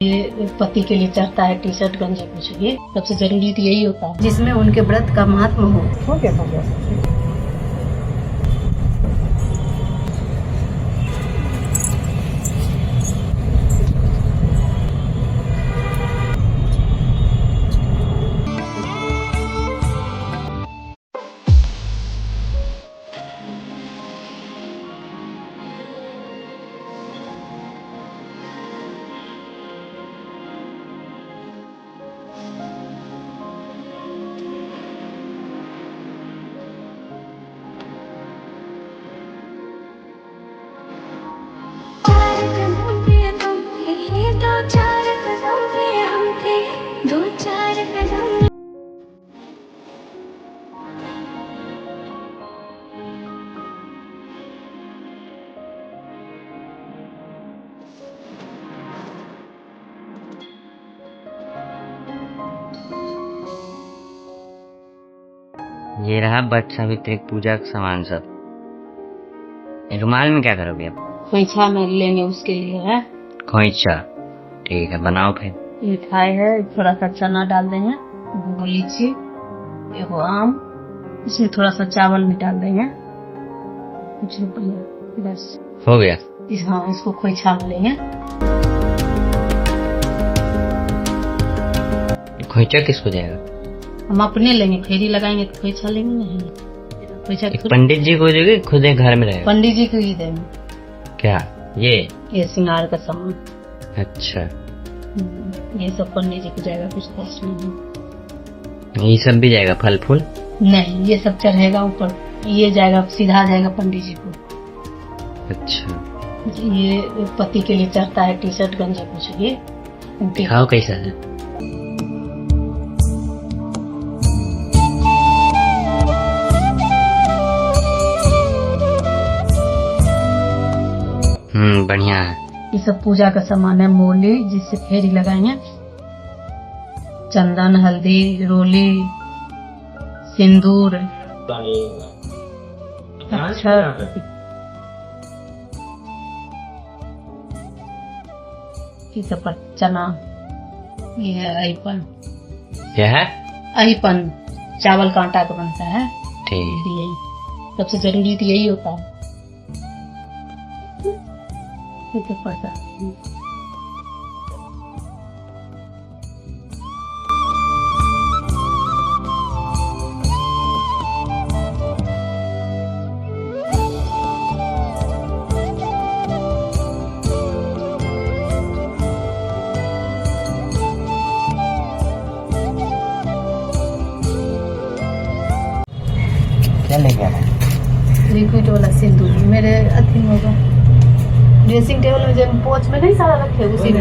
ये पति के लिए चाहता है टी शर्ट गंजी कुछ भी, सबसे जरूरी तो यही होता है जिसमें उनके व्रत का महत्व हो गया। ये रहा वट सावित्री पूजा का सामान सब। रुमाल में क्या करोगे अब? खोइछा में लेंगे उसके लिए है। खोइछा, ठीक है, बनाओ फिर। मिठाई है, थोड़ा सा चना डाल देंगे, लीची, एगो आम, इसमें थोड़ा सा चावल भी डाल देंगे, कुछ रुपया, बस हो गया। हाँ, इसको खोइछा में लेंगे। खोइछा किसको जाएगा? हम अपने लेंगे, फेरी लगाएंगे तो खोइछा लेंगे नहीं। खोइछा पंडित जी को दोगे, खुद घर में रहेगा? पंडित जी को ही देंगे। क्या ये श्रृंगार का सामान। अच्छा, ये सब पंडित जी को जाएगा, कुछ खर्च नहीं। ये सब भी जाएगा? फल फूल नहीं, ये सब चढ़ेगा ऊपर, ये जाएगा सीधा जाएगा पंडित जी को। अच्छा, ये पति के लिए चाहता है टी शर्ट गंजी कुछ भी। दिखाओ कैसा है। बढ़िया है। ये सब पूजा का सामान है। मोली जिससे फेरी लगाएंगे, चंदन, हल्दी, रोली, सिंदूर, अक्षत, ये सब चना, ये है अहिपन। क्या है? अहिपन चावल का आटा का बनता है। ठीक, यही सबसे जरूरी तो यही होता है। पड़ता क्या लेके आना? लिक्विड वाला सिंदूर मेरे अथी में होगा, ड्रेसिंग टेबल में जब पोच में नहीं सारा रखे उसी में।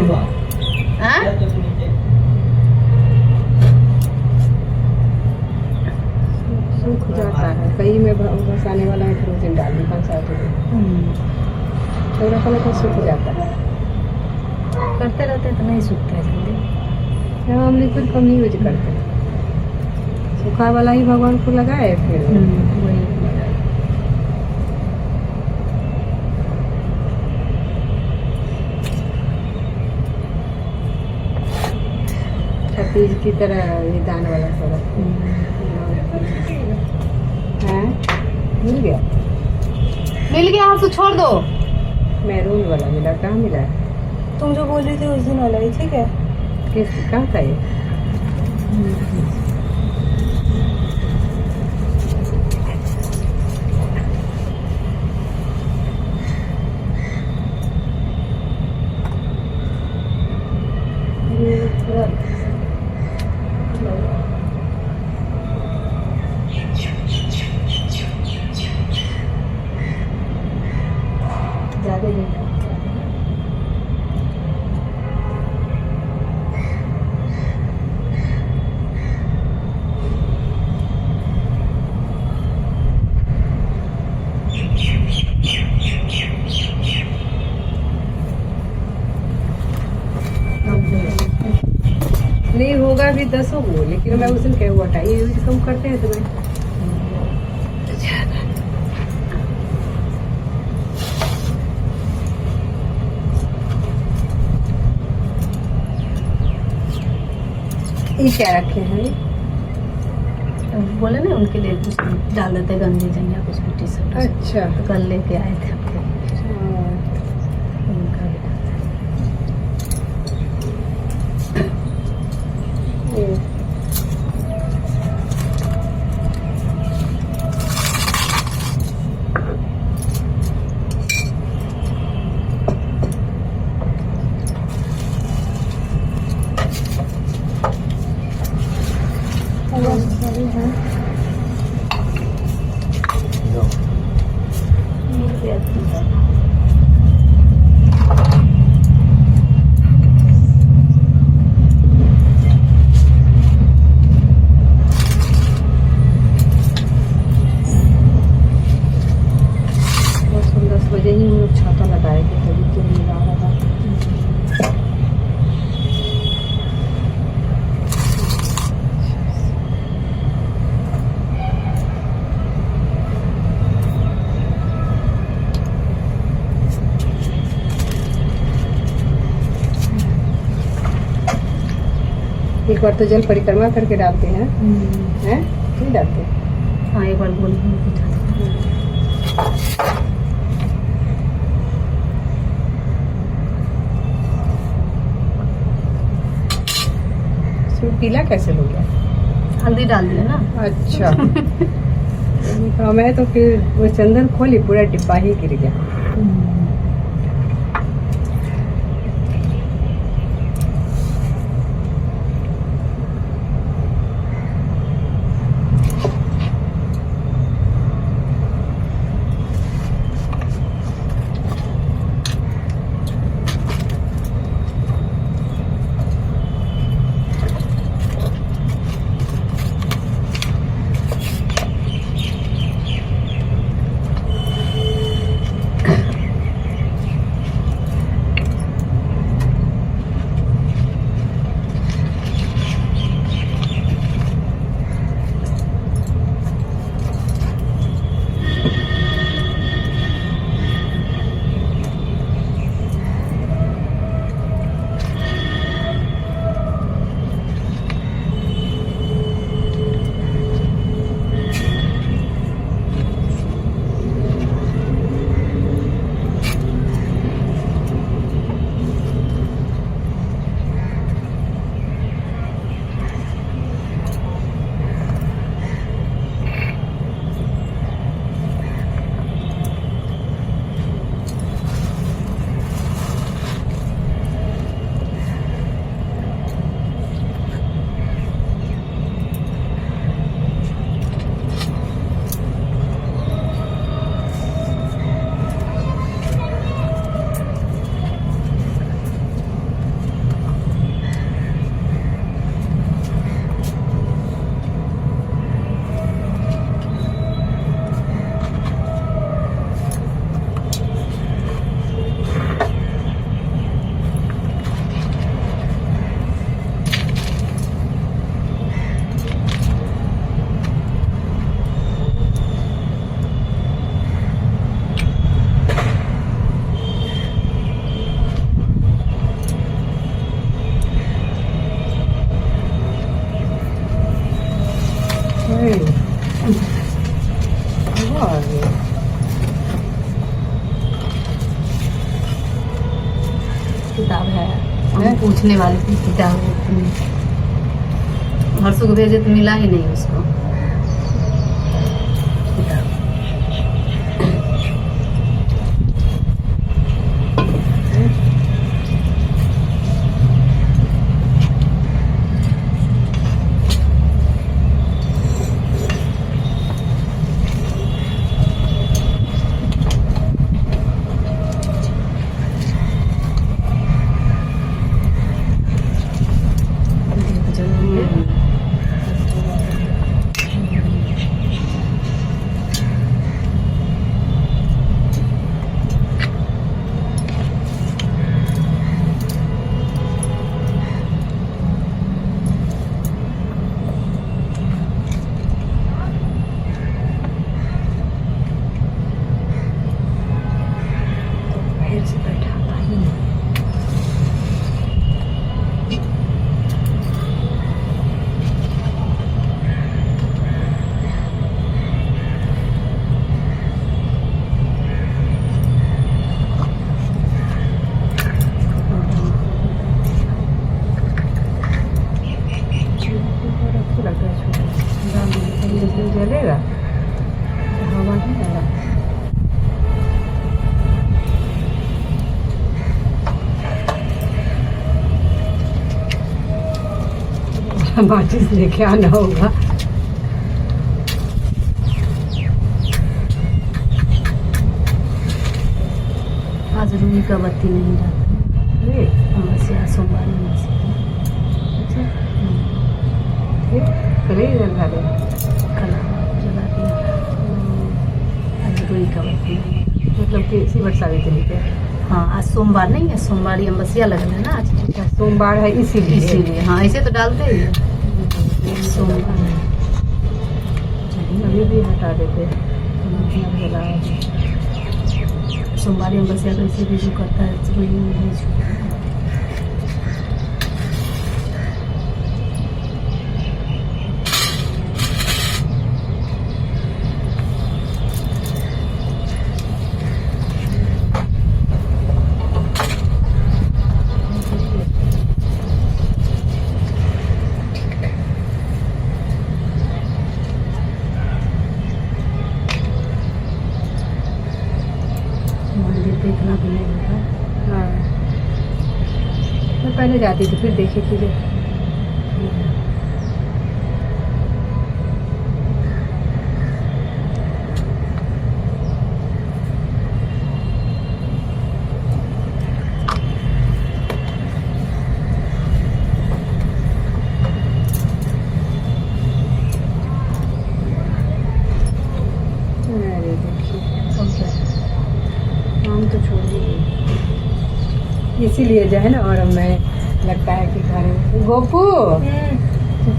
सूख जाता है, कई में घसाने वाला है, फिर उस दिन डाल दी 5-7 थोड़ा तो सूख जाता है। करते रहते तो नहीं सूखता है जल्दी। हम लिक्विड कम ही यूज करते हैं, सूखा वाला ही भगवान को लगाए फिर वही लगाए। छत्तीस की तरह ये दान वाला थोड़ा है। मिल गया आप तो छोड़ दो। मैरून वाला मिला, कहाँ मिला है? तुम जो बोल रही थी उस दिन वाला ही ठीक है। किस कहाँ था ये? ज्यादा नहीं होगा भी 10 को, लेकिन मैं उस दिन क्या हुआ था, ये यूज कम करते हैं तो मैं ये क्या रखे हैं? तो बोले ना उनके लिए कुछ डाल देते गंदे जंगिया कुछ भी टी शर्ट अच्छा। तो कल लेके आए थे आपके हाँ। उनका भी ये बहुत सुंदर। 10 बजे ही हम लोग छाता लगाए थे तभी तो मिला रहा था। एक बार तो जल परिक्रमा करके डालते हैं, हैं? नहीं डालते? हाँ एक बार बोल इसमें पीला कैसे हो गया? हल्दी डाल दिया ना। अच्छा। मैंने कहा मैं तो फिर वो चंदन खोली पूरा डिब्बा ही गिर गया। किताब है हम पूछने वाली थी किताब हर्षु को भेजे तो मिला ही नहीं उसको किताब। माचिस लेके आना होगा। आज रूही का बत्ती नहीं डालते ये, अमावस्या सोमवार अमावस्या अच्छा, फिर कल ही जला दे। कल जला दिया। आज रूही का बत्ती नहीं। मतलब कि शिव सावित्री पे। हाँ आज सोमवार नहीं है, सोमवार अमावस्या लगना है ना आज। अच्छा, सोमवार है इसीलिए। इसीलिए हाँ ऐसे तो डालते ही हैं। सोमवार अभी भी हटा देते हैं। सोमवार अमावस्या तो इसे भी जो करता है रूही नहीं छूटता है। मंदिर पे इतना भी नहीं होता। हाँ, मैं पहले जाती थी, फिर देखी थी जो अरे देखिए, आम तो छोड़ दीजिए। इसीलिए जो है ना, और मैं लगता है कि घर में गोपू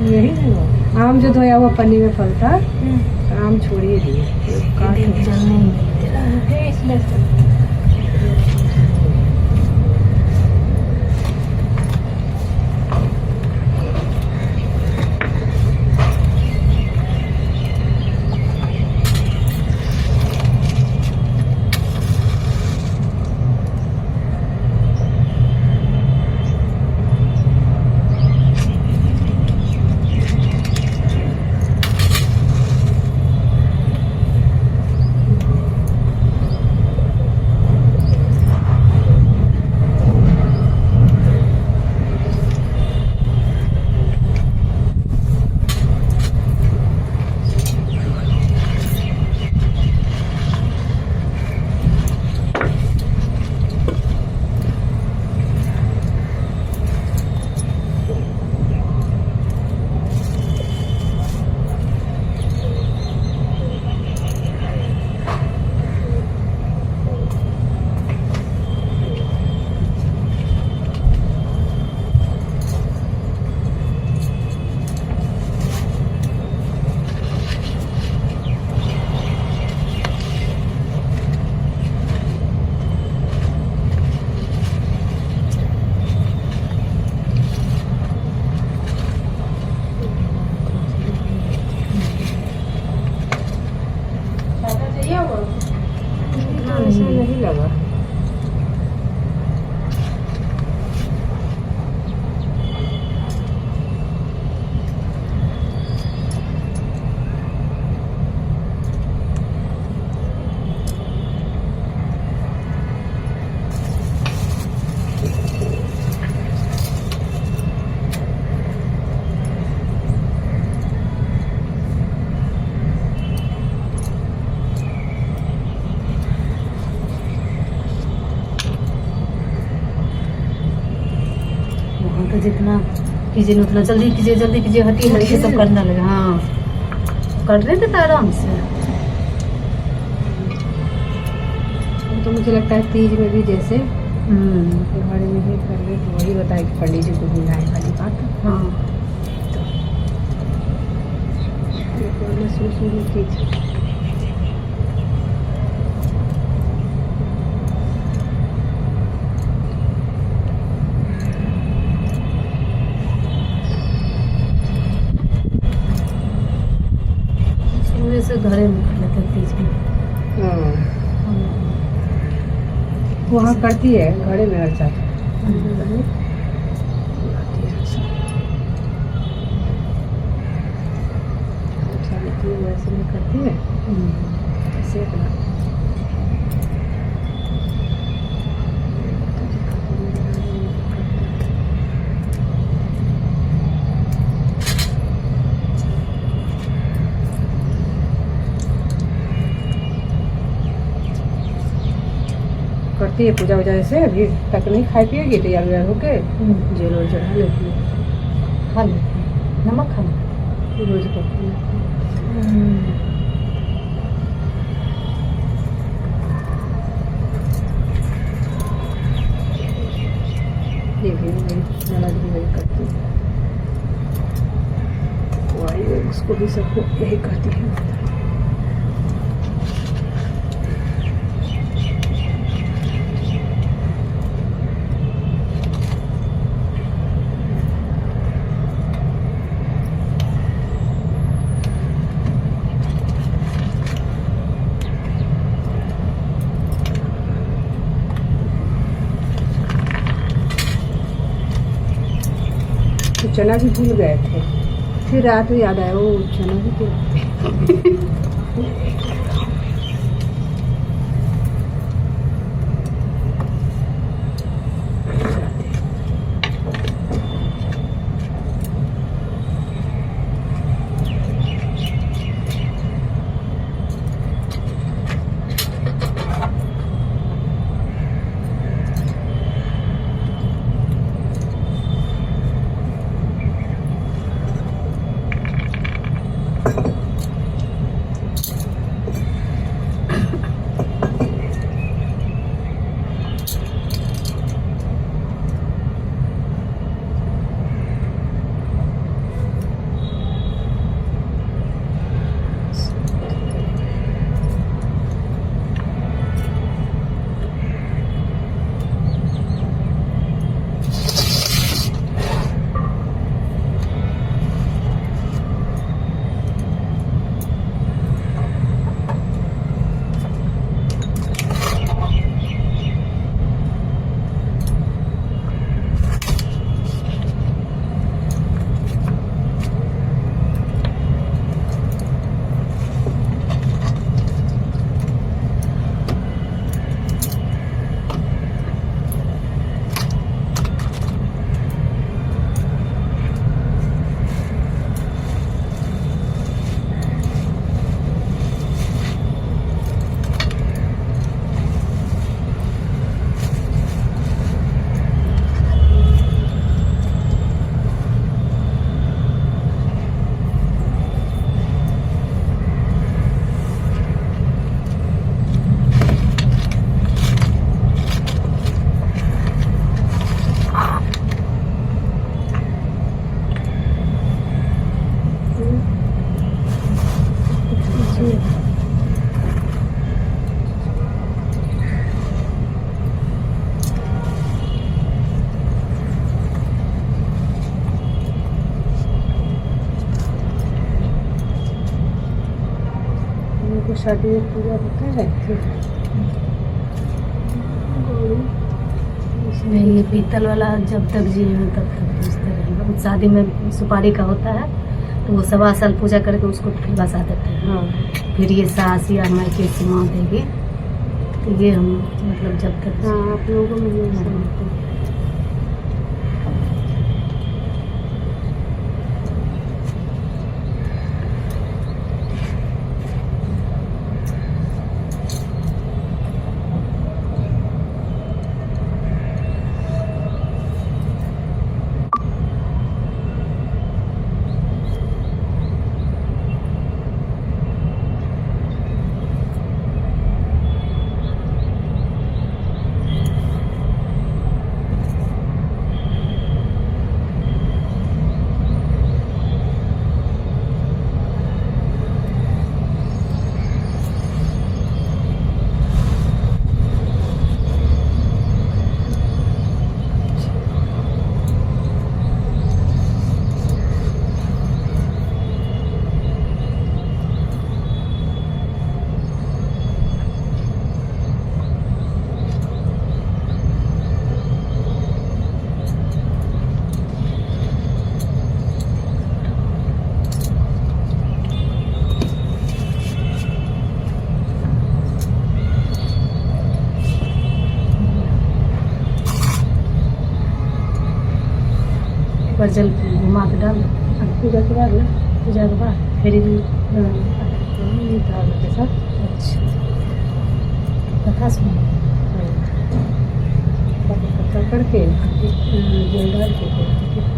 यही है वो आम जो धोया हुआ पन्नी में फल था, आम छोड़िए दिए। जलने ही नहीं दे रहा। ऐसा नहीं लगा। तो जितना कीजिए उतना जल्दी कीजिए, जल्दी कीजिए, हटिए हटिए सब करने लगे। हाँ कर रहे थे तो आराम से। तो मुझे लगता है तीज में भी जैसे घर में ही कर ले, तो वही बताए कि पंडित जी को बुलाए वाली बात। हाँ शुरू तीज शुरू से घरे में कर लेते हैं तीज में। वहाँ करती है घड़े में अर्चा। वैसे नहीं करती है ऐसे अपना करती है पूजा वूजा से, अभी तक नहीं खाई पिएगी तैयार व्यार होके जेल और चढ़ा लेती है, खा लेती है, नमक खा लेती है, रोज करती है। ये भी मेरी ननद भी वही करती है, वही उसको भी सबको यही कहती है। तो चना भी भूल गए थे, फिर रात में याद आया वो चना भी तो शादी में पूजा होता है नहीं, ये पीतल वाला जब तक जिए हैं तब तक पूजते रहेंगे। शादी में सुपारी का होता है तो वो 1.25 साल पूजा करके उसको फिर बसा देते हैं। हाँ फिर ये सास या मायके से माँ देगी, तो ये हम मतलब जब तक हाँ आप लोगों को मिलने से पर जल घुमा के डाल देते हैं। पूजा के बाद पूजा के बाद फिर भी के साथ अच्छा कथा सुनो। पकड़ के जेल डाल के फिर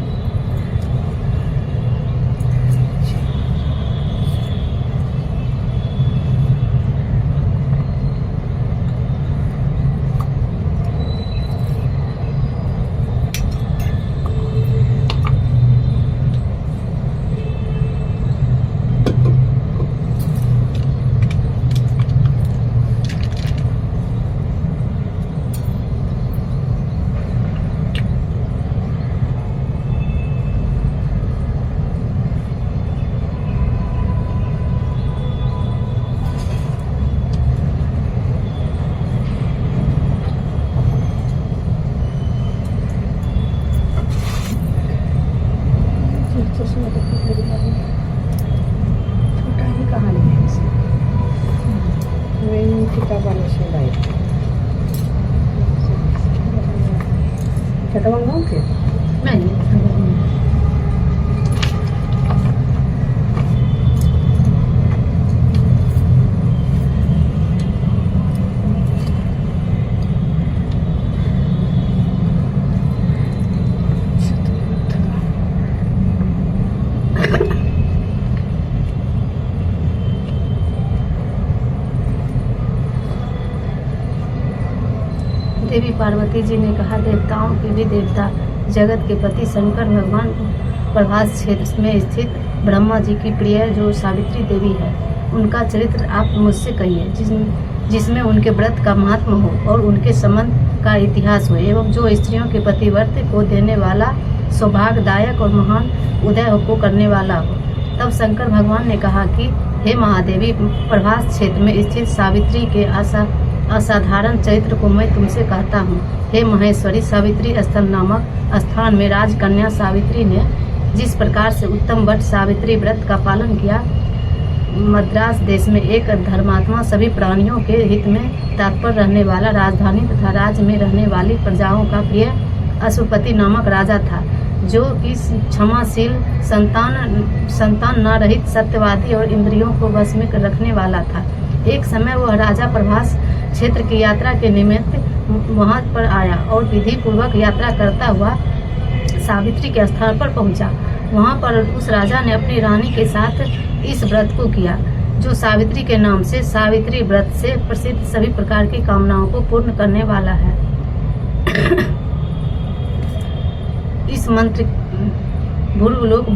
चश्मा तो खूब लगी है। छोटा ही कहानी है इसमें। वही किताब वाले से लाई छोटा मंगाऊँ के देवी पार्वती जी ने कहा, देवताओं के भी देवता, जगत के पति शंकर भगवान प्रभास क्षेत्र में स्थित ब्रह्मा जी की प्रिय जो सावित्री देवी है, उनका चरित्र आप मुझसे कहिए, जिसमें उनके व्रत का महात्म हो और उनके संबंध का इतिहास हो, एवं जो स्त्रियों के पतिव्रत को देने वाला, सौभाग्यदायक और महान उदय को करने वाला हो। तब शंकर भगवान ने कहा कि हे महादेवी, प्रभास क्षेत्र में स्थित सावित्री के असाधारण चरित्र को मैं तुमसे कहता हूँ। हे महेश्वरी, सावित्री स्थल नामक स्थान में राजकन्या सावित्री ने जिस प्रकार से उत्तम व्रत सावित्री व्रत का पालन किया, मद्रास देश में एक धर्मात्मा, सभी प्राणियों के हित में तत्पर रहने वाला, राजधानी तथा राज्य में रहने वाली प्रजाओं का प्रिय अश्वपति नामक राजा था, जो कि क्षमाशील, संतान न रहित, सत्यवादी और इंद्रियों को वश में रखने वाला था। एक समय वह राजा प्रभास क्षेत्र की यात्रा के निमित्त वहां पर आया और विधि पूर्वक यात्रा करता हुआ सावित्री के स्थान पर पहुंचा। वहां पर उस राजा ने अपनी रानी के साथ इस व्रत को किया, जो सावित्री के नाम से सावित्री व्रत से प्रसिद्ध सभी प्रकार की कामनाओं को पूर्ण करने वाला है। इस मंत्र भूर्वलोक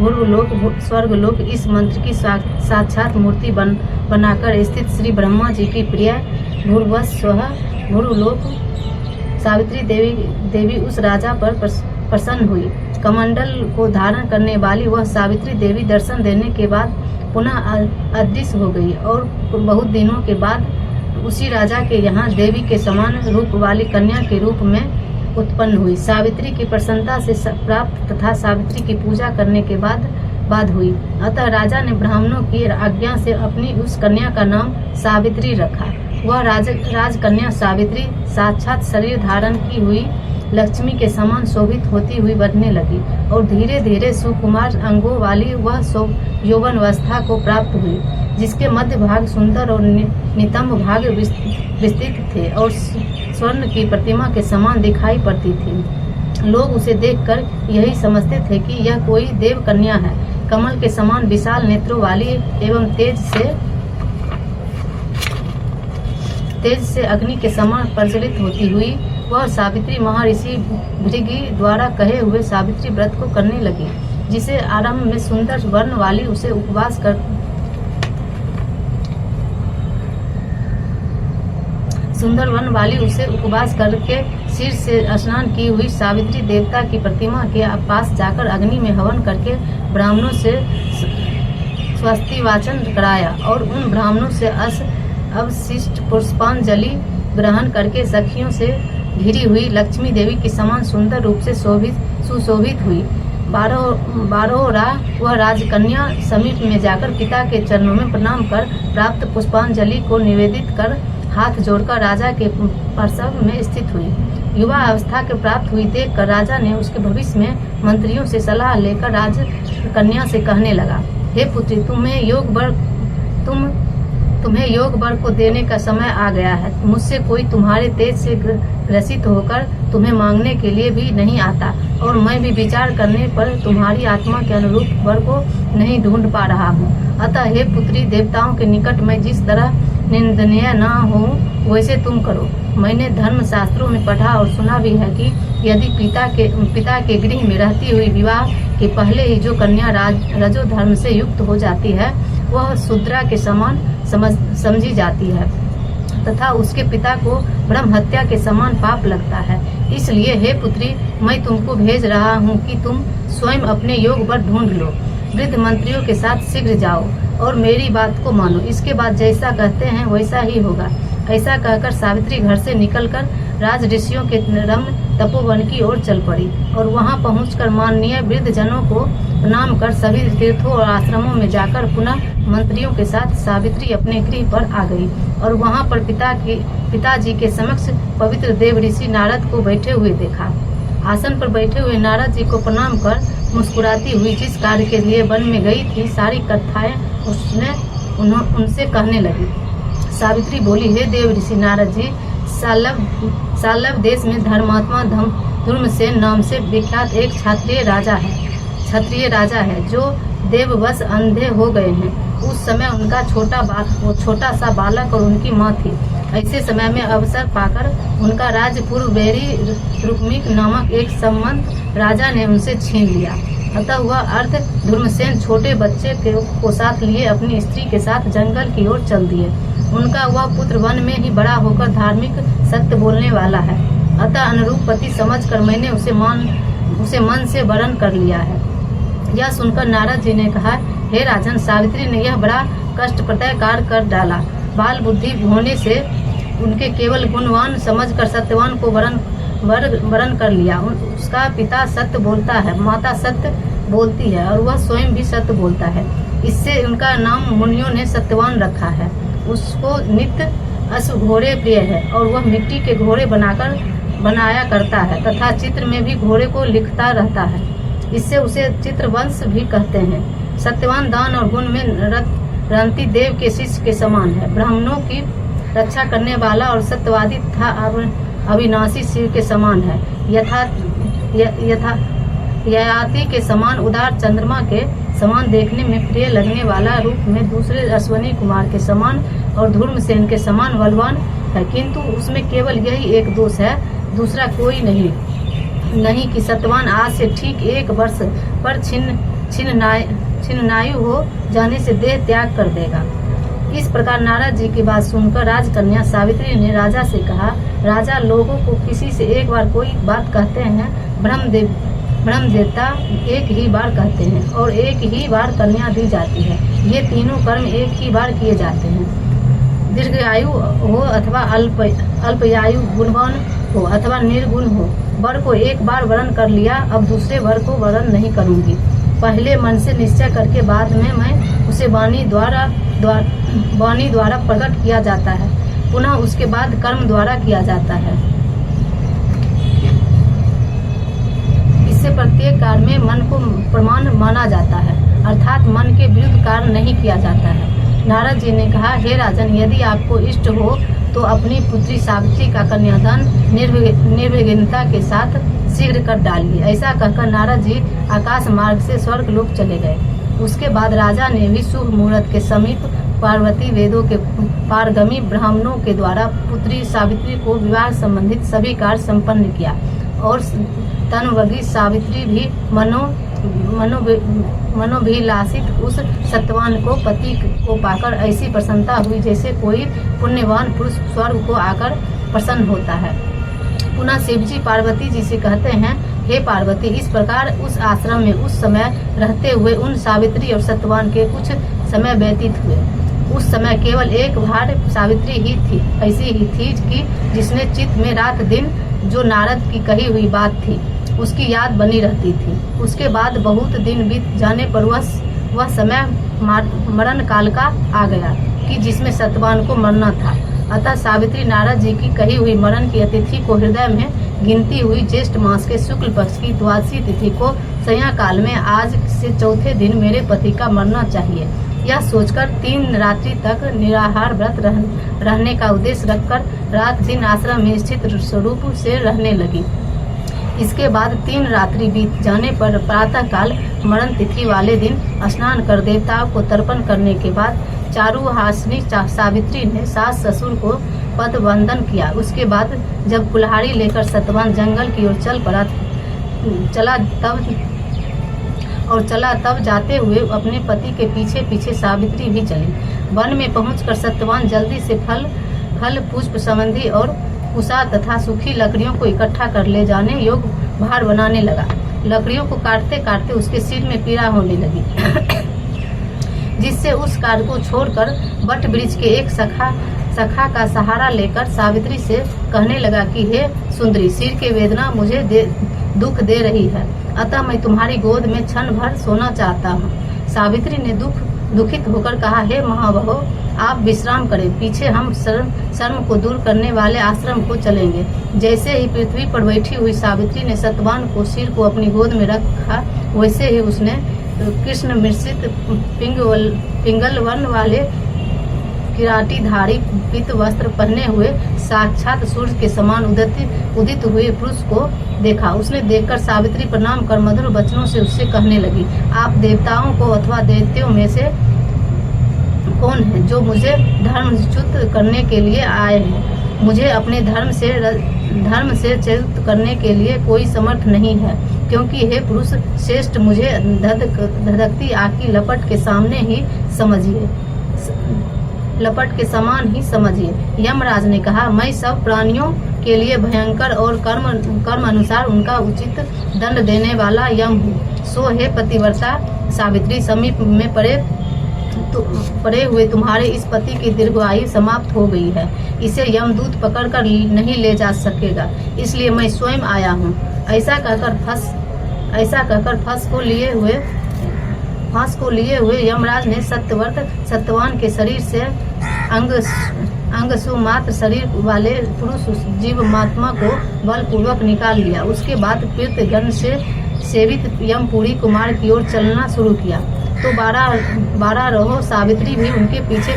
स्वर्गलोक इस मंत्र की साक्षात मूर्ति बनाकर स्थित श्री ब्रह्मा जी की प्रिय भूर्वस्वः भूर्वलोक सावित्री देवी उस राजा पर प्रसन्न हुई। कमंडल को धारण करने वाली वह सावित्री देवी दर्शन देने के बाद पुनः अदृश्य हो गई और बहुत दिनों के बाद उसी राजा के यहाँ देवी के समान रूप वाली कन्या के रूप में उत्पन्न हुई। सावित्री की प्रसन्नता से प्राप्त तथा सावित्री की पूजा करने के बाद हुई। अतः राजा ने ब्राह्मणों की आज्ञा से अपनी उस कन्या का नाम सावित्री रखा। वह राजकन्या सावित्री साक्षात शरीर धारण की हुई लक्ष्मी के समान शोभित होती हुई बढ़ने लगी और धीरे धीरे सुकुमार अंगों वाली वह यौवन अवस्था को प्राप्त हुई, जिसके मध्य भाग सुंदर और नितंब भाग विस्तृत थे और स्वर्ण की प्रतिमा के समान दिखाई पड़ती थी। लोग उसे देखकर यही समझते थे कि यह कोई देव कन्या है। कमल के समान विशाल नेत्रों वाली एवं तेज से अग्नि के समान प्रज्वलित होती हुई वह सावित्री महर्षि भृगु द्वारा कहे हुए सावित्री व्रत को करने लगी, जिसे आरंभ में सुंदर वर्ण वाली उसे उपवास करके सिर से स्नान की हुई सावित्री देवता की प्रतिमा के पास जाकर अग्नि में हवन करके ब्राह्मणों से स्वस्ति वाचन कराया और उन ब्राह्मणों से अवशिष्ट पुष्पांजलि ग्रहण करके सखियों से घिरी हुई लक्ष्मी देवी की समान सुंदर रूप से सुशोभित हुई। बारहोरा वह राजकन्या समीप में जाकर पिता के चरणों में प्रणाम कर प्राप्त पुष्पांजलि को निवेदित कर हाथ जोड़कर राजा के प्रसव में स्थित हुई। युवा अवस्था के प्राप्त हुई देखकर राजा ने उसके भविष्य में मंत्रियों से सलाह लेकर राजकन्या से कहने लगा, हे पुत्री, तुम्हें योग वर को देने का समय आ गया है। मुझसे कोई तुम्हारे तेज से ग्रसित होकर तुम्हें मांगने के लिए भी नहीं आता, और मैं भी विचार करने पर तुम्हारी आत्मा के अनुरूप वर को नहीं ढूंढ पा रहा हूँ। अतः हे पुत्री, देवताओं के निकट मैं जिस तरह निंदनीय न हो वैसे तुम करो। मैंने धर्म शास्त्रों में पढ़ा और सुना भी है कि यदि पिता के गृह में रहती हुई विवाह के पहले ही जो कन्या रजो धर्म से युक्त हो जाती है वह शूद्रा के समान समझी जाती है तथा उसके पिता को ब्रह्म हत्या के समान पाप लगता है। इसलिए हे पुत्री, मैं तुमको भेज रहा हूँ कि तुम स्वयं अपने योग पर ढूंढ लो। वृद्ध मंत्रियों के साथ शीघ्र जाओ और मेरी बात को मानो। इसके बाद जैसा कहते हैं वैसा ही होगा। ऐसा कहकर सावित्री घर से निकलकर राज ऋषियों के रम्य तपोवन की ओर चल पड़ी और वहां पहुंचकर माननीय वृद्ध जनों को प्रणाम कर सभी तीर्थों और आश्रमों में जाकर पुनः मंत्रियों के साथ सावित्री अपने गृह पर आ गई और वहां पर पिताजी के समक्ष पवित्र देव ऋषि नारद को बैठे हुए देखा। आसन पर बैठे हुए नारद जी को प्रणाम कर मुस्कुराती हुई जिस कार्य के लिए वन में गई थी सारी कथाएं उनसे कहने लगी। सावित्री बोली, हे देव ऋषि नारद जी, साल्लव देश में धर्मात्मा धर्मसेन नाम से विख्यात एक क्षत्रिय राजा है जो देववश अंधे हो गए हैं। उस समय उनका छोटा सा बालक और उनकी माँ थी। ऐसे समय में अवसर पाकर उनका राज्य पूर्वबेरी रुक्मिक नामक एक संबंध राजा ने उनसे छीन लिया। अतः वह अर्ध धर्मसेन छोटे बच्चे को साथ लिए अपनी स्त्री के साथ जंगल की ओर चल दिए। उनका वह पुत्र वन में ही बड़ा होकर धार्मिक सत्य बोलने वाला है। अतः अनुरूप पति समझकर मैंने उसे मन से वरण कर लिया है। यह सुनकर नारद जी ने कहा, हे राजन, सावित्री ने यह बड़ा कष्टप्रद कार्य कर डाला। बाल बुद्धि होने से उनके केवल गुणवान समझकर सत्यवान को वरण कर लिया। उसका पिता सत्य बोलता है, माता सत्य बोलती है और वह स्वयं भी सत्य बोलता है। इससे उनका नाम मुनियों ने सत्यवान रखा है। उसको नित्य अश्व घोड़े प्रिय है और वह मिट्टी के घोड़े बनाया करता है तथा चित्र में भी घोड़े को लिखता रहता है। इससे उसे चित्रवंश भी कहते हैं। सत्यवान दान और गुण में रंती देव के शिष्य के समान है। ब्राह्मणों की रक्षा करने वाला और सत्यवादी तथा अविनाशी शिव के समान है। ययाति के समान उदार चंद्रमा के समान देखने में प्रिय लगने वाला, रूप में दूसरे अश्वनी कुमार के समान और धूम्रसेन के समान बलवान है। किंतु उसमें केवल यही एक दोष है, दूसरा कोई नहीं कि सत्यवान आज से ठीक 1 वर्ष पर छिन्नायु हो जाने से देह त्याग कर देगा। इस प्रकार नारद जी की बात सुनकर राजकन्या सावित्री ने राजा से कहा, राजा, लोगों को किसी से एक बार कोई बात कहते हैं, ब्रह्म देवता एक ही बार कहते हैं और एक ही बार कन्या दी जाती है। ये तीनों कर्म एक ही बार किए जाते हैं। दीर्घायु हो अथवा अल्पयायु, गुणवान हो अथवा निर्गुण हो। वर को एक बार वरण कर लिया, अब दूसरे वर को वरण नहीं करूंगी। पहले मन से निश्चय करके बाद में मैं उसे वाणी द्वारा प्रकट किया जाता है, पुनः उसके बाद कर्म द्वारा किया जाता है। इससे प्रत्येक कार्य में मन को प्रमाण माना जाता है, अर्थात मन के विरुद्ध कार्य नहीं किया जाता है। नारद जी ने कहा, हे राजन, यदि आपको इष्ट हो तो अपनी पुत्री सावित्री का कन्यादान निर्विघ्नता के साथ शीघ्र कर डालिए। ऐसा कहकर नारद जी आकाश मार्ग से स्वर्ग लोक चले गए। उसके बाद राजा ने भी शुभ मुहूर्त के समीप पार्वती वेदों के पारगमी ब्राह्मणों के द्वारा पुत्री सावित्री को विवाह संबंधित सभी कार्य संपन्न किया और तनवगी सावित्री भी मनोभिलाषित उस सत्यवान को पति को पाकर ऐसी प्रसन्नता हुई जैसे कोई पुण्यवान पुरुष स्वर्ग को आकर प्रसन्न होता है। पुनः शिवजी पार्वती जी से कहते हैं, हे पार्वती, इस प्रकार उस आश्रम में उस समय रहते हुए उन सावित्री और सत्यवान के कुछ समय व्यतीत हुए। उस समय केवल एक बार सावित्री ही थी, ऐसी ही थी कि जिसने चित्त में रात दिन जो नारद की कही हुई बात थी उसकी याद बनी रहती थी। उसके बाद बहुत दिन बीत जाने पर वह समय मरण काल का आ गया कि जिसमें सत्यवान को मरना था। अतः सावित्री नारद जी की कही हुई मरण की अतिथि को हृदय में गिनती हुई ज्येष्ठ मास के शुक्ल पक्ष की द्वादशी तिथि को संध्या काल में आज से चौथे दिन मेरे पति का मरना चाहिए, यह सोचकर 3 रात्रि तक निराहार व्रत रहने का उद्देश्य रखकर रात दिन आश्रम में स्थित स्वरूप से रहने लगी। इसके बाद 3 रात्रि बीत जाने पर प्रातःकाल मरण तिथि वाले दिन स्नान कर देवताओं को तर्पण करने के बाद चारुहासिनी सावित्री ने सास ससुर को पद वंदन किया। उसके बाद जब कुल्हाड़ी लेकर सतवान जंगल की ओर चला तब जाते हुए अपने पति के पीछे पीछे सावित्री भी चली। वन में पहुंचकर सत्यवान जल्दी से फल पुष्प संबंधी और कुसा तथा सूखी लकड़ियों को इकट्ठा कर ले जाने योग्य भार बनाने लगा। लकड़ियों को काटते काटते उसके सिर में पीड़ा होने लगी, जिससे उस कार्य को छोड़कर वट वृक्ष के एक सखा का सहारा लेकर सावित्री से कहने लगा कि हे सुंदरी, सिर की वेदना मुझे दुख दे रही है, अतः मैं तुम्हारी गोद में क्षण भर सोना चाहता हूँ। सावित्री ने दुखित होकर कहा, हे महाबहो, आप विश्राम करें, पीछे हम शर्म को दूर करने वाले आश्रम को चलेंगे। जैसे ही पृथ्वी पर बैठी हुई सावित्री ने सतवान को सिर को अपनी गोद में रखा, वैसे ही उसने कृष्ण मिश्रित पिंगल वर्ण वाले किराटीधारी पीत वस्त्र पहने हुए साक्षात सूर्य के समान उदित हुए पुरुष को देखा। उसने देखकर सावित्री प्रणाम कर मधुर वचनों से उससे कहने लगी, आप देवताओं को अथवा दैत्यों में से कौन है जो मुझे धर्मच्युत करने के लिए आए हैं? मुझे अपने धर्म से च्युत करने के लिए कोई समर्थ नहीं है, क्योंकि हे पुरुष श्रेष्ठ, मुझे धधकती आग की लपट के समान ही समझिए। यमराज ने कहा, मैं सब प्राणियों के लिए भयंकर और कर्म अनुसार उनका उचित दंड देने वाला यम हूँ। सो हे पतिव्रता सावित्री, समीप में पड़े हुए तुम्हारे इस पति की दीर्घायु समाप्त हो गई है, इसे यमदूत पकड़कर नहीं ले जा सकेगा, इसलिए मैं स्वयं आया हूँ। ऐसा कहकर फांस को लिए हुए यमराज ने सत्यवान के शरीर से अंग सुमात्र शरीर वाले पुरुष जीवात्मा को बलपूर्वक निकाल लिया। उसके बाद पीतगण से सेवित यमपुरी कुमार की ओर चलना शुरू किया। तो 12 रहो सावित्री भी उनके पीछे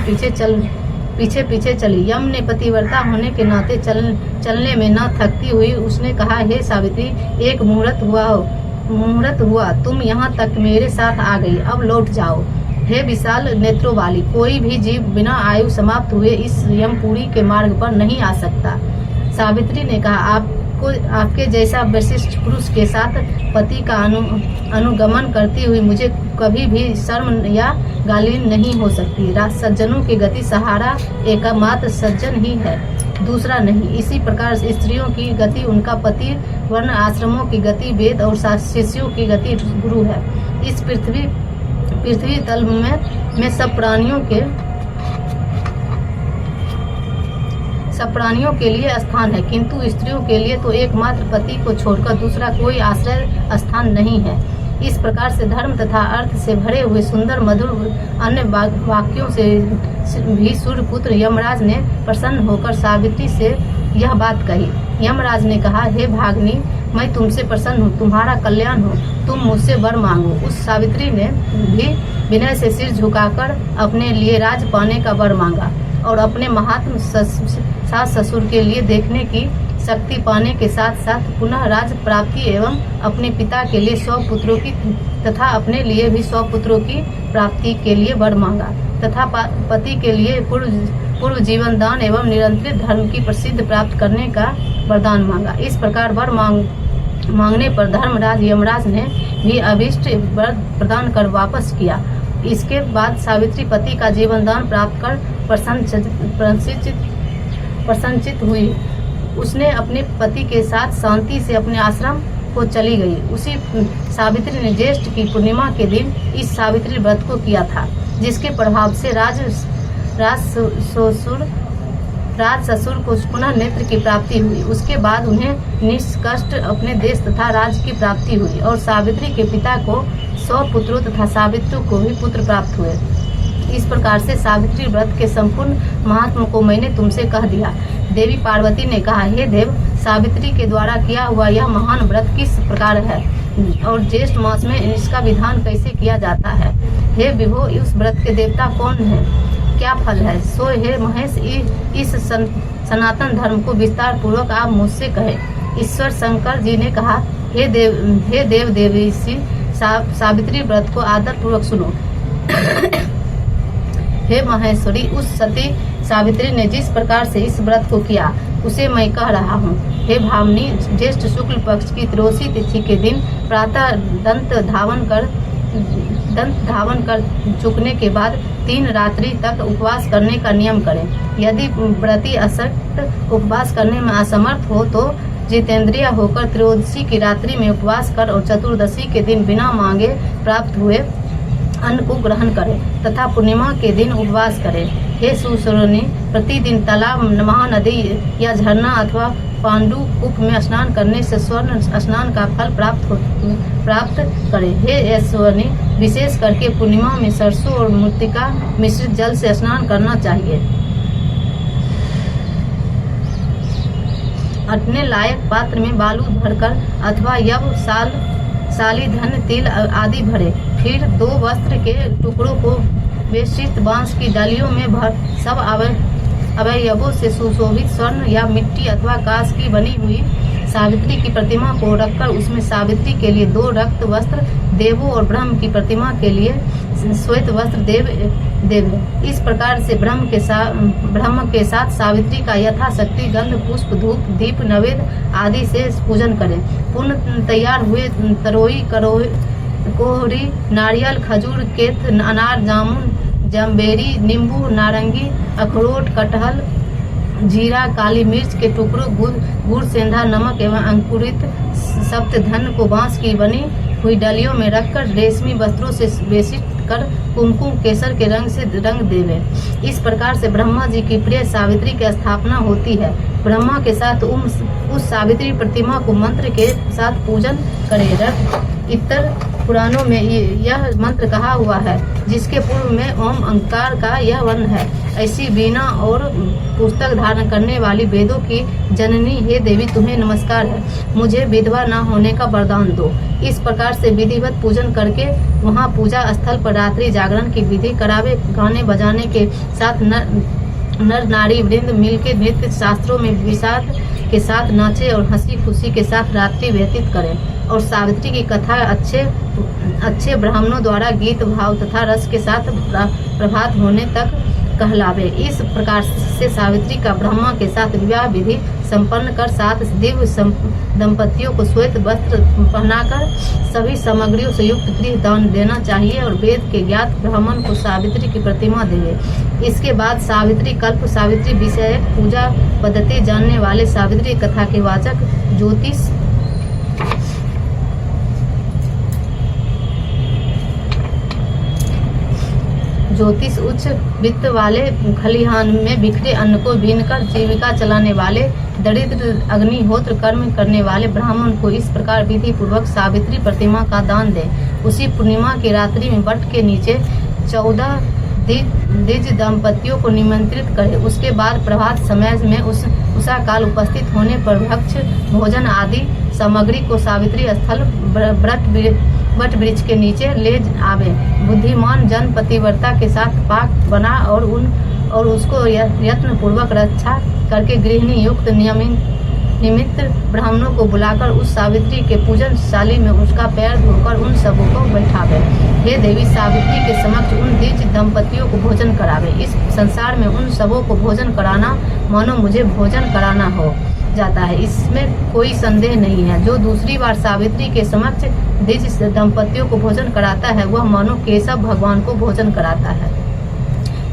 पीछे चली। यम ने पतिव्रता होने के नाते चलने में न थकती हुई उसने कहा, हे सावित्री, एक मुहूर्त हुआ तुम यहाँ तक मेरे साथ आ गई, अब लौट जाओ। हे विशाल नेत्रों वाली, कोई भी जीव बिना आयु समाप्त हुए इस यमपुरी के मार्ग पर नहीं आ सकता। सावित्री ने कहा, आपके जैसा विशिष्ट पुरुष के साथ पति का अनुगमन करती हुई मुझे कभी भी शर्म या गाली नहीं हो सकती। सज्जनों की गति सहारा एकमात्र सज्जन ही है, दूसरा नहीं। इसी प्रकार स्त्रियों की गति उनका पति, वर्ण आश्रमों की गति वेद और शिष्यों की गति गुरु है। इस पृथ्वी तल में सब प्राणियों के लिए स्थान है, किंतु स्त्रियों के लिए तो एकमात्र पति को छोड़कर दूसरा कोई आश्रय स्थान नहीं है। इस प्रकार से धर्म तथा अर्थ से भरे हुए सुंदर मधुर अन्य वाक्यों से भी सूर्यपुत्र यमराज ने प्रसन्न होकर सावित्री से यह बात कही। यमराज ने कहा, हे भागनी, मैं तुमसे प्रसन्न हूँ, तुम्हारा कल्याण हो, तुम मुझसे वर मांगो। उस सावित्री ने भी विनय से सिर झुकाकर अपने लिए राज पाने का वर मांगा और अपने महात्म सास ससुर के लिए देखने की शक्ति पाने के साथ साथ पुनः राज प्राप्ति एवं अपने पिता के लिए 100 पुत्रों की तथा अपने लिए भी 100 पुत्रों की प्राप्ति के लिए वर मांगा तथा पति के लिए पूर्व जीवन दान एवं निरंतर धर्म की प्रसिद्ध प्राप्त करने का वरदान मांगा। इस प्रकार वर मांगने पर धर्मराज यमराज ने भी अभीष्ट वर प्रदान कर वापस किया। इसके बाद सावित्री पति का जीवन दान प्राप्त कर प्रसन्नचित हुई। उसने अपने पति के साथ शांति से अपने आश्रम को चली गई। उसी सावित्री ने ज्येष्ठ की पूर्णिमा के दिन इस सावित्री व्रत को किया था, जिसके प्रभाव से राज ससुर को पुनः नेत्र की प्राप्ति हुई। उसके बाद उन्हें निष्कष्ट अपने देश तथा राज्य की प्राप्ति हुई और सावित्री के पिता को 100 पुत्रों तथा सावित्री को भी पुत्र प्राप्त हुए। इस प्रकार से सावित्री व्रत के संपूर्ण महात्म को मैंने तुमसे कह दिया। देवी पार्वती ने कहा, हे देव, सावित्री के द्वारा किया हुआ यह महान व्रत किस प्रकार है? और ज्येष्ठ मास में इसका विधान कैसे किया जाता है। हे विभो, इस व्रत के देवता कौन है, क्या फल है, सो हे महेश इस सनातन धर्म को विस्तार पूर्वक आप मुझसे कहें। ईश्वर शंकर जी ने कहा, हे देव देवी सावित्री व्रत को आदर पूर्वक सुनो। हे महेश्वरी, उस सती सावित्री ने जिस प्रकार से इस व्रत को किया उसे मैं कह रहा हूँ। हे भावनी, ज्येष्ठ शुक्ल पक्ष की त्रयोदशी तिथि के दिन प्रातः दंत धावन कर चुकने के बाद 3 रात्रि तक उपवास करने का नियम करें। यदि व्रती अशक्त उपवास करने में असमर्थ हो तो जितेंद्रिय होकर त्रयोदशी की रात्रि में उपवास कर और चतुर्दशी के दिन बिना मांगे प्राप्त हुए अन्न को ग्रहण करें तथा पूर्णिमा के दिन उपवास करें। हे सुश्रोणी, प्रतिदिन तालाब, महानदी या झरना अथवा पांडु कूप में स्नान करने से स्वर्ण स्नान का फल प्राप्त करें। हे ऐश्वर्णी, विशेष करके पूर्णिमा में सरसों और मृत्तिका मिश्रित जल से स्नान करना चाहिए। अटने लायक पात्र में बालू भरकर अथवा यव साली धन तिल आदि भरे। फिर 2 वस्त्र के टुकड़ों को बेशित बांस की डालियों में भर सब अवयवों से सुशोभित स्वर्ण या मिट्टी अथवा कांच की बनी हुई सावित्री की प्रतिमा को रखकर उसमें सावित्री के लिए 2 रक्त वस्त्र, देवों और ब्रह्म की प्रतिमा के लिए श्वेत वस्त्र देव। इस प्रकार से ब्रह्म के साथ सावित्री का यथाशक्ति गंध, पुष्प, धूप, दीप, नैवेद्य आदि से पूजन करें। पूर्ण तैयार हुए तरोई, कोहरी, नारियल, खजूर, केत, अनार, जामुन, जम्बेरी, नींबू, नारंगी, अखरोट, कटहल, जीरा, काली मिर्च के टुकड़ों, गुड़, सेंधा, नमक एवं अंकुरित सप्त धन को बांस की बनी हुई डलियों में रखकर रेशमी वस्त्रों से बेशित कर कुमकुम केसर के रंग से रंग देवे। इस प्रकार से ब्रह्मा जी की प्रिय सावित्री की स्थापना होती है। ब्रह्मा के साथ उस सावित्री प्रतिमा को मंत्र के साथ पूजन करें। इतर पुराणों में यह मंत्र कहा हुआ है, जिसके पूर्व में ओम अंकार का यह वर्ण है। ऐसी वीणा और पुस्तक धारण करने वाली वेदों की जननी, हे देवी, तुम्हें नमस्कार है। मुझे विधवा न होने का वरदान दो। इस प्रकार से विधिवत पूजन करके वहां पूजा स्थल पर रात्रि जागरण की विधि करावे। गाने बजाने के साथ नर नारी वृंद मिलकर नृत्य शास्त्रों में विषाद के साथ नाचे और हंसी खुशी के साथ रात्रि व्यतीत करें और सावित्री की कथा अच्छे ब्राह्मणों द्वारा गीत, भाव तथा रस के साथ प्रभात होने तक कहलावे। इस प्रकार से सावित्री का ब्रह्मा के साथ विवाह विधि संपन्न कर 7 दिव्य दंपतियों को श्वेत वस्त्र पहनाकर सभी सामग्रियों से युक्त गृह दान देना चाहिए और वेद के ज्ञात ब्राह्मण को सावित्री की प्रतिमा देवे। इसके बाद सावित्री कल्प, सावित्री विषय पूजा पद्धति जानने वाले, सावित्री कथा के वाचक, ज्योतिष उच्च वित्त वाले, खलिहान में बिखरे अन्न को बीनकर जीविका चलाने वाले, दरिद्र अग्निहोत्र कर्म करने वाले ब्राह्मण को इस प्रकार विधि पूर्वक सावित्री प्रतिमा का दान दें। उसी पूर्णिमा की रात्रि में वट के नीचे 14 द्विज दंपतियों को निमंत्रित करें। उसके बाद प्रभात समय में उषा काल उपस्थित होने पर भक्ष्य, भोजन आदि सामग्री को सावित्री स्थल वट वृक्ष के नीचे ले आवे। बुद्धिमान जन पतिव्रता के साथ पाक बना और उसको यत्न पूर्वक रक्षा करके गृहिणी युक्त निमित्त ब्राह्मणों को बुलाकर उस सावित्री के पूजन शाली में उसका पैर धोकर उन सबों को बैठावे। हे देवी, सावित्री के समक्ष उन द्विज दंपतियों को भोजन करावे। इस संसार में उन सबों को भोजन कराना मानो मुझे भोजन कराना हो जाता है, इसमें कोई संदेह नहीं है। जो दूसरी बार सावित्री के समक्ष द्विज दंपतियों को भोजन कराता है वह मानो केशव भगवान को भोजन कराता है,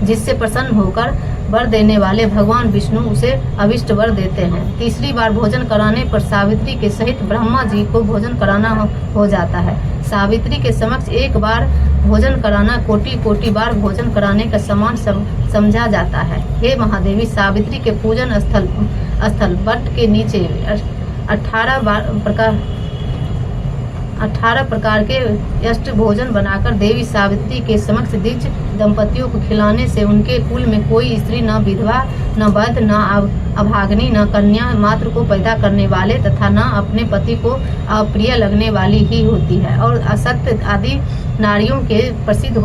जिससे प्रसन्न होकर वर देने वाले भगवान विष्णु उसे अभिष्ट वर देते हैं। तीसरी बार भोजन कराने पर सावित्री के सहित ब्रह्मा जी को भोजन कराना हो जाता है। सावित्री के समक्ष एक बार भोजन कराना कोटि बार भोजन कराने का समान समझा जाता है। हे महादेवी, सावित्री के पूजन स्थल वट के नीचे 18 प्रकार के अष्ट भोजन बनाकर देवी सावित्री के समक्ष द्विज दंपतियों को खिलाने से उनके कुल में कोई स्त्री न विधवा, न वैध, न अभागिनी, न कन्या मात्र को पैदा करने वाले तथा न अपने पति को अप्रिय लगने वाली ही होती है। और असत्य आदि नारियों के प्रसिद्ध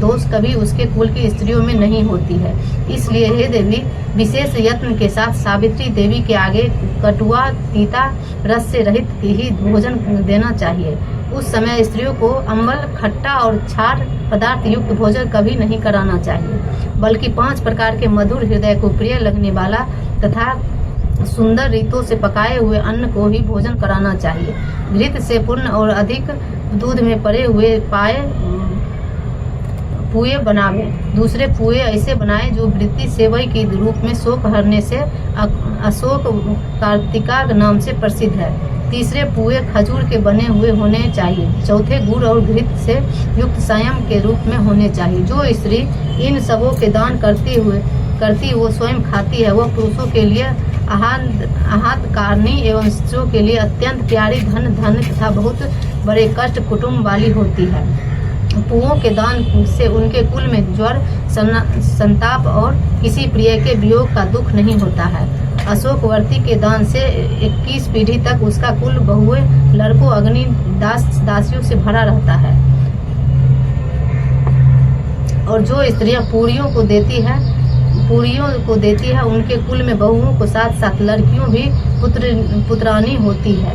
दोष कभी उसके कुल की स्त्रियों में नहीं होती है। इसलिए हे देवी, विशेष यत्न के साथ सावित्री देवी के आगे कटुआ तीता रस से रहित ही भोजन देना चाहिए। उस समय स्त्रियों को अम्ल, खट्टा और क्षार पदार्थ युक्त भोजन कभी नहीं कराना चाहिए, बल्कि 5 प्रकार के मधुर, हृदय को प्रिय लगने वाला तथा सुंदर रीतों से पकाए हुए अन्न को ही भोजन कराना चाहिए। घृत से पूर्ण और अधिक दूध में पड़े हुए पुए बनावे। दूसरे पुए ऐसे बनाए जो वृत्ति सेवई के रूप में शोक हरने से अशोक कार्तिका नाम से प्रसिद्ध है। तीसरे पुए खजूर के बने हुए होने चाहिए। चौथे गुड़ और घृत से युक्त संयम के रूप में होने चाहिए। जो स्त्री इन सबों के दान करती वो स्वयं खाती है, वह पुरुषों के लिए आहतकारणी एवं स्त्रियों के लिए अत्यंत प्यारी, धन तथा बहुत बड़े कष्ट कुटुंब वाली होती है। पुओं के दान से उनके कुल में ज्वर, संताप और किसी प्रिय के वियोग का दुख नहीं होता है। अशोकवर्ती के दान से 21 पीढ़ी तक उसका कुल बहुए, लड़कों, अग्नि, दासियों से भरा रहता है। और जो स्त्रियां पूरियों को देती है उनके कुल में बहुओं को साथ साथ लड़कियों भी पुत्रानी होती है।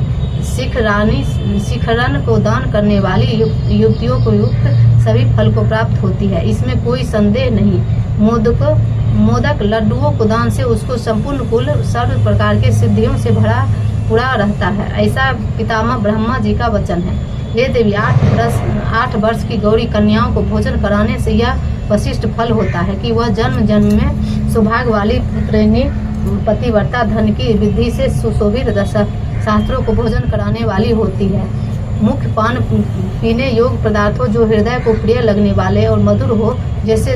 शिखरण को दान करने वाली युवतियों को युक्त सभी फल को प्राप्त होती है, इसमें कोई संदेह नहीं। मोदक लड्डुओं को दान से उसको संपूर्ण कुल सर्व प्रकार के सिद्धियों से पूरा रहता है। ऐसा पितामह ब्रह्मा जी का वचन है। हे देवी, 8 वर्ष की गौरी कन्याओं को भोजन कराने से यह वशिष्ठ फल होता है कि वह जन्म जन्म में सौभाग्य वाली पुत्रिनी, पतिव्रता, धन की वृद्धि से सुशोभित शास्त्रों को भोजन कराने वाली होती है। मुख्य पान पीने योग्य पदार्थों जो हृदय को प्रिय लगने वाले और मधुर हो, जैसे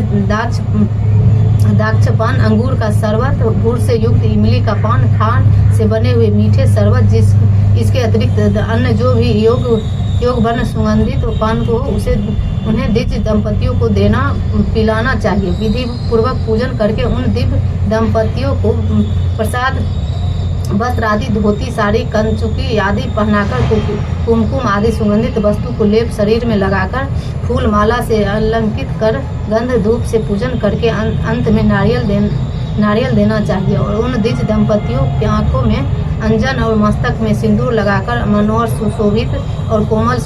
दाक्षपान, अंगूर का शरबत, गुड़ से युक्त इमली का पान, खांड से बने हुए मीठे शरबत, इसके अतिरिक्त अन्य जो भी योग वर्ण सुगंधित पान को उन्हें दिव्य दंपतियों को पिलाना चाहिए। विधि पूर्वक पूजन करके उन दिव्य दंपतियों को प्रसाद, वस्त्र आदि, धोती, साड़ी, कंचुकी आदि पहनाकर कुमकुम आदि सुगंधित वस्तु को लेप शरीर में लगाकर फूल माला से अलंकृत कर गंध धूप से पूजन करके अंत में नारियल देना चाहिए। और उन दिव्य दंपतियों की आंखों में अंजन और मस्तक में सिंदूर लगाकर मनोहर सुशोभित और कोमल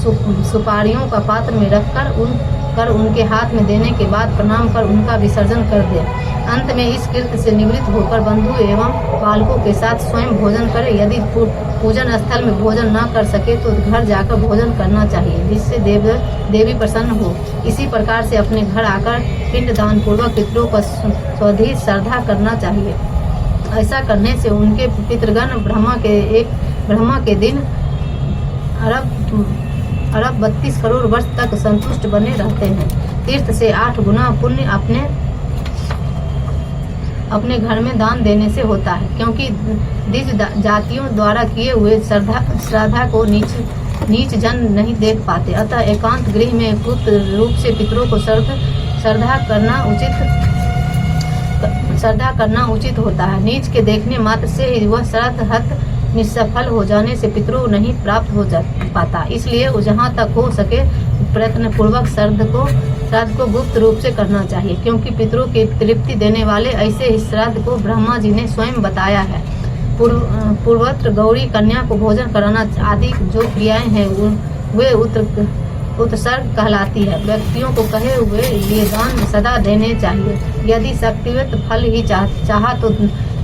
सुपारियों का पात्र में रखकर उनके हाथ में देने के बाद प्रणाम कर उनका विसर्जन कर दे। अंत में इस कृत्य से निवृत्त होकर बंधु एवं बालकों के साथ स्वयं भोजन करे। यदि पूजन स्थल में भोजन न कर सके तो घर जाकर भोजन करना चाहिए, जिससे देवी प्रसन्न हो। इसी प्रकार से अपने घर आकर पिंड दान पूर्वक पितरों पर स्वधि श्रद्धा करना चाहिए। ऐसा करने से उनके पितृगण ब्रह्मा के दिन अरब 32 करोड़ वर्ष तक संतुष्ट बने रहते हैं। तीर्थ से 8 गुना पुण्य अपने घर में दान देने से होता है, क्योंकि द्विज जातियों द्वारा किए हुए श्राद्धा को नीच जन नहीं देख पाते। अतः एकांत गृह में गुप्त रूप से पितरों को श्रद्धा करना उचित होता है। नीच के देखने मात्र से ही वह श्राद्ध निष्सफल हो जाने से पितरों नहीं प्राप्त हो पाता। इसलिए जहाँ तक हो सके प्रयत्न पूर्वक श्राद्ध को गुप्त रूप से करना चाहिए, क्योंकि पितरों की तृप्ति देने वाले ऐसे ही श्राद्ध को ब्रह्मा जी ने स्वयं बताया है। पूर्वत्र गौरी कन्या को भोजन कराना आदि जो क्रियाएं हैं वे उत्सर्ग कहलाती है। व्यक्तियों को कहे हुए ये दान सदा देने चाहिए। यदि शक्तिवत फल ही चाहा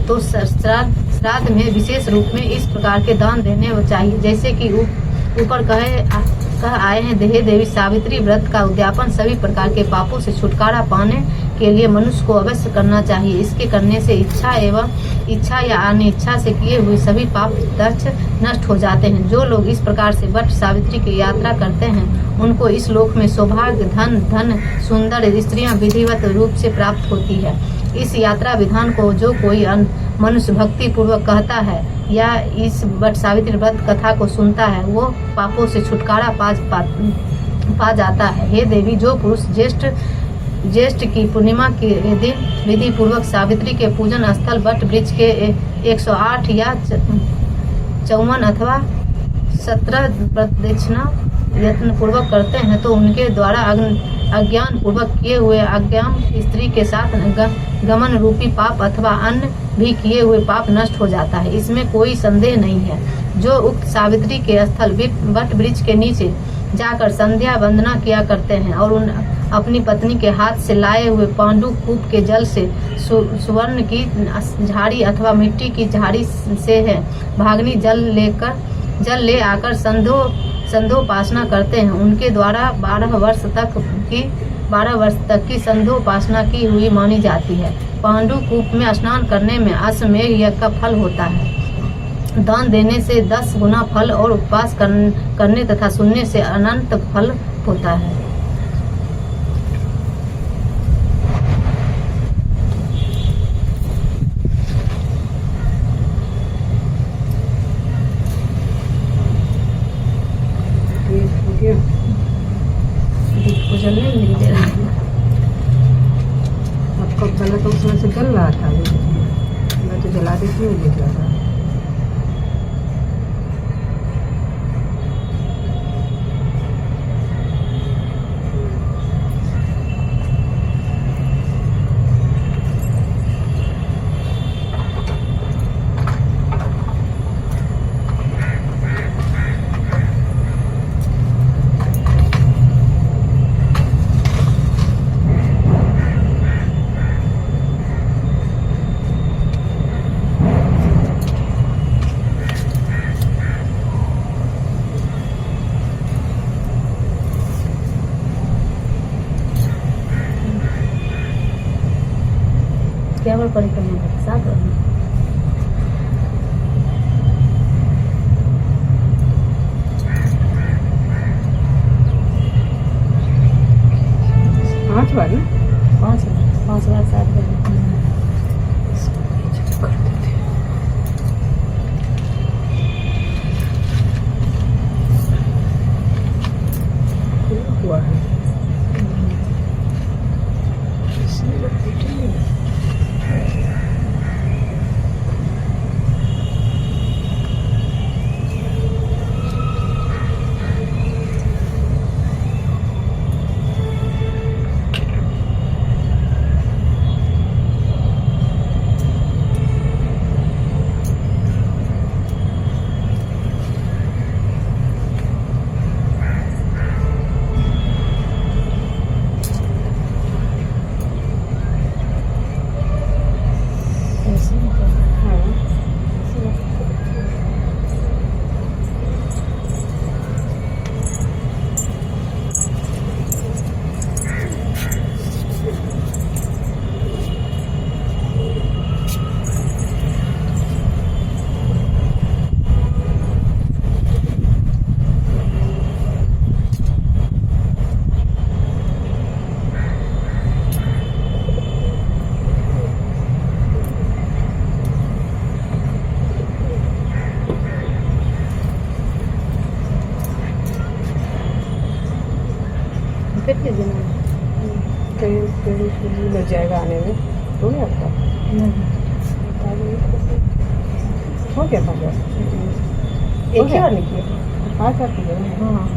तो श्राद्ध में विशेष रूप में इस प्रकार के दान देने चाहिए, जैसे कि ऊपर कह आए हैं। हे देवी, सावित्री व्रत का उद्यापन सभी प्रकार के पापों से छुटकारा पाने के लिए मनुष्य को अवश्य करना चाहिए। इसके करने से इच्छा या अनिच्छा से किए हुए सभी पाप नष्ट हो जाते हैं। जो लोग इस प्रकार से वट सावित्री की यात्रा करते हैं उनको इस लोक में सौभाग्य, धन, सुंदर स्त्रियां विधिवत रूप से प्राप्त होती है। इस यात्रा विधान को जो कोई मनुष्य भक्ति पूर्वक कहता है या इस वट सावित्री व्रत कथा को सुनता है, वो पापों से छुटकारा पा जाता है। हे देवी, जो पुरुष ज्येष्ठ की पूर्णिमा के दिन विधि पूर्वक सावित्री के पूजन स्थल वट वृक्ष के 108 या 54 अथवा 17 प्रदक्षिणा यत्न पूर्वक करते हैं तो उनके द्वारा अज्ञान पूर्वक किए हुए अज्ञान स्त्री के साथ गमन रूपी पाप अथवा अन्य भी किए हुए पाप नष्ट हो जाता है। इसमें कोई संदेह नहीं है। जो उक्त सावित्री के स्थल वट वृक्ष के नीचे जाकर संध्या वंदना किया करते हैं और उन अपनी पत्नी के हाथ से लाए हुए पांडु कूप के जल से सुवर्ण की झाड़ी अथवा मिट्टी की झाड़ी से है भागनी जल ले आकर संध्योपासना करते हैं, उनके द्वारा 12 वर्ष तक की संध्योपासना की हुई मानी जाती है। पांडु कूप में स्नान करने में अश्वमेध यज्ञ का फल होता है। दान देने से 10 गुना फल और उपवास करने तथा सुनने से अनंत फल होता है। दीप को जलने नहीं दे रहा है। आपको पहले तो उसमें से जल रहा था, मैं तो जला देती हूँ दिख रहा था। केवल परिक्रमा के साथ रहना। 5 बार ना 5 बार 7 बार हुआ है। कितने दिन कहीं लग जाएगा आने में, हो गया आपका? हो गया था क्या? एक ही बार निकले। 5 बार किए? हाँ हाँ।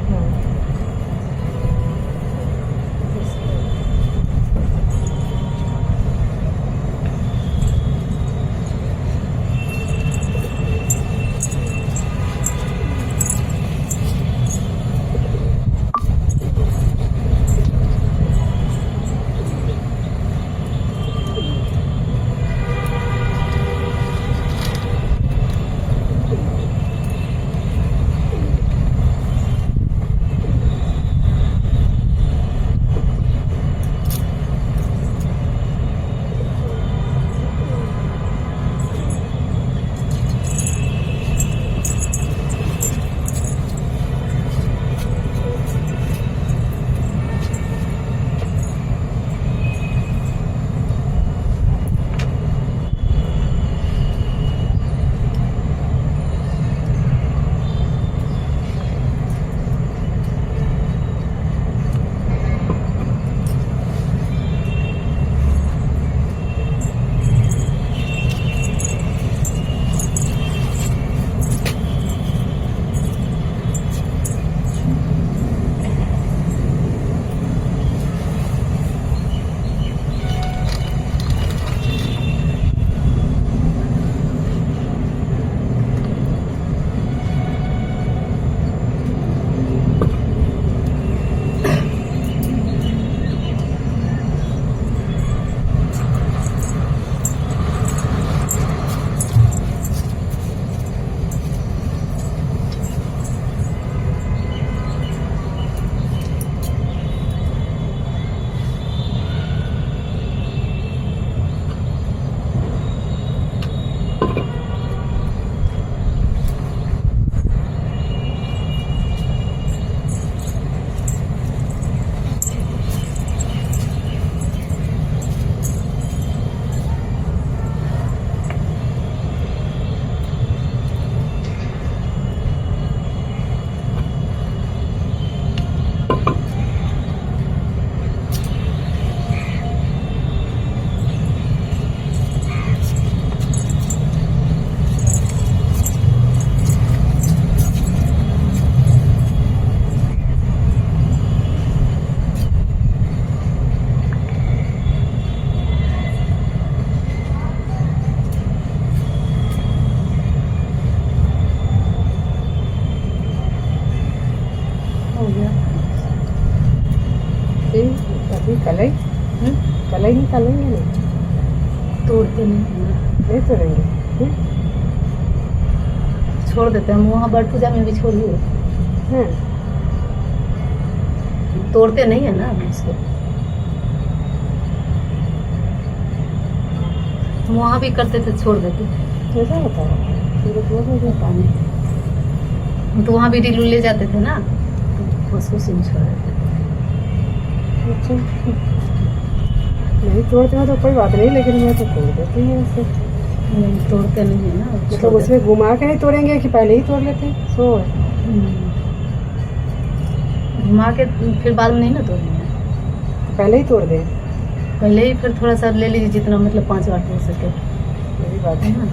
अभी कलई कलई निकालेंगे नहीं, तोड़ते नहीं हैं ना। नहीं तोड़ेंगे। छोड़ देते हैं हम, वहाँ बट पूजा में भी छोड़िए, हाँ तोड़ते नहीं है ना हम इसको। हम वहाँ भी करते थे, छोड़ देते थे। ऐसा होता है, मेरे को नहीं पता नहीं। हम तो वहाँ भी रीलू ले जाते थे ना, तो उसको सिम छोड़ देते थे। अच्छा नहीं तोड़ते हो तो कोई बात नहीं, लेकिन मैं तो तोड़ देती हूँ ऐसे। नहीं, तोड़ते नहीं है ना, मतलब छोड़ उसमें घुमा के नहीं तोड़ेंगे कि पहले ही तोड़ लेते हैं? सो घुमा के फिर बाद में नहीं ना तोड़ेंगे, पहले ही तोड़ दें। पहले ही फिर थोड़ा सा ले लीजिए, जितना मतलब 5 बार हो सके, यही बात है है। ना।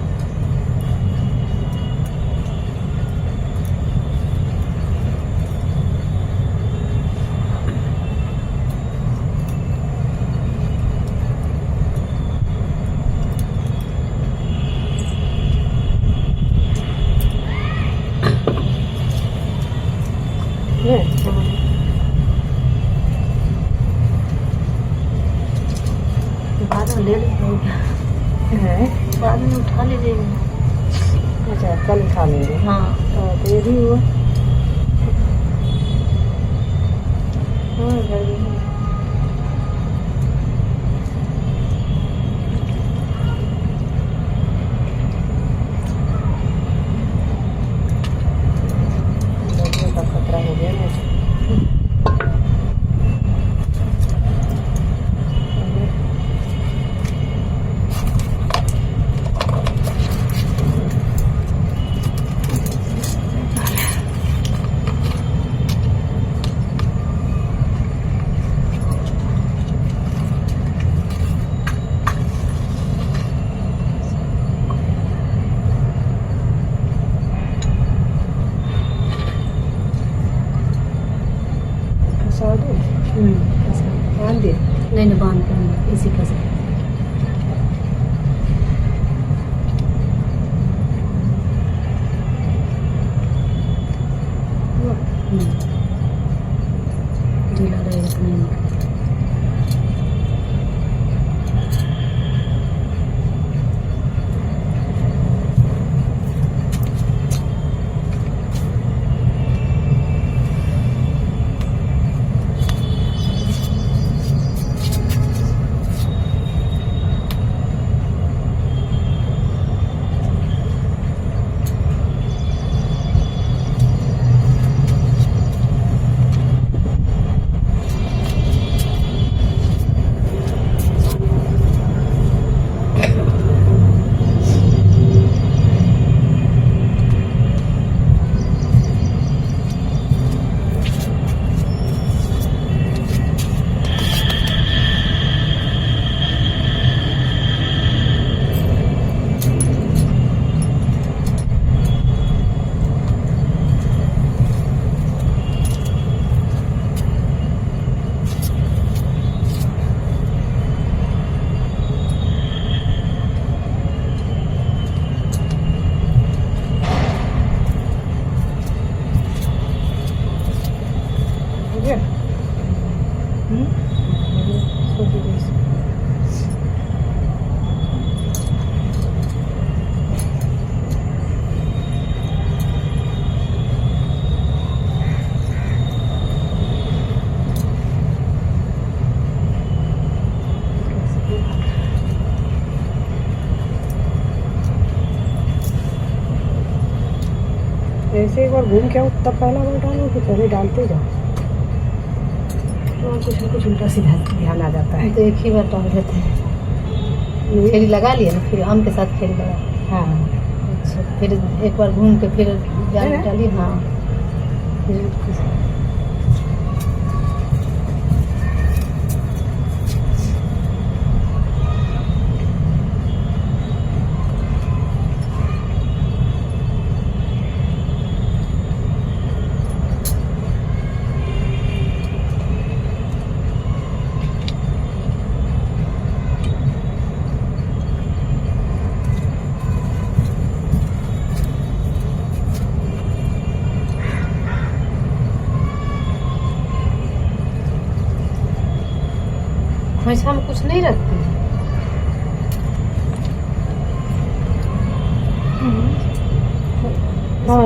बाद में ले लीजिएगा, है बाद में उठा लीजिएगा। अच्छा कल उठा लेंगे। हाँ, तो ये भी हुआ। हाँ घर भी है। लगने का खतरा हो गया ना। फंसा दो, बांध दे। नहीं नहीं, बांध के नहीं, इसी का से। ढीला रहेगा तो नहीं निकलेगा। ऐसे एक बार घूम के आओ तब पहला बार डालो कि पहले डालते जाओ? तो कुछ उल्टा सीधा ध्यान आ जाता है। तो एक ही बार डाल देते हैं। फेरी लगा लिया ना, फिर आम के साथ फेरी लगा। हाँ अच्छा, फिर एक बार घूम के फिर जाल डाली। हाँ, फिर खोइछा में कुछ नहीं रखते हैं। हाँ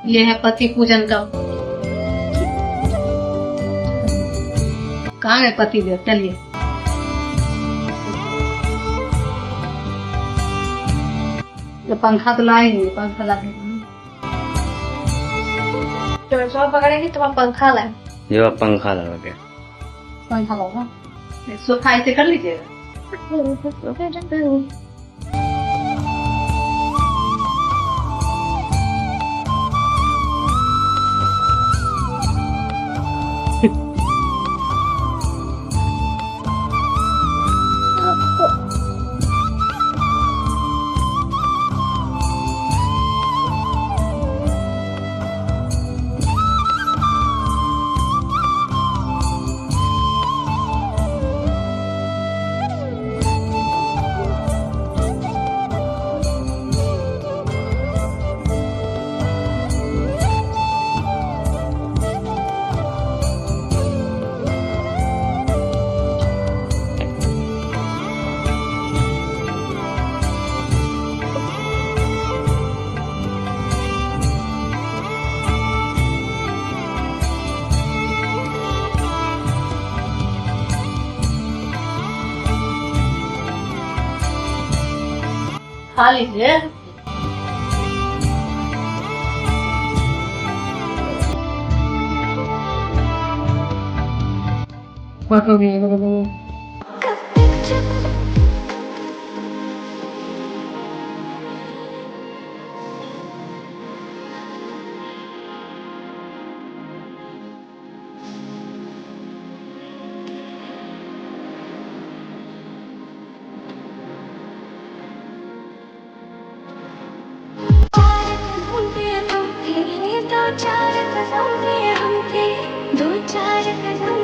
ये है पति पूजन का। कहाँ है पति देव? चलिए। तो पंखा तो लाए नहीं, पंखा ला तो सब पकड़ेंगे तो आप पंखा लाए। जो आप पंखा लगा के पंखा लाओ, सोफा ऐसे कर लीजिएगा। खा लीजिए। दो चार कदम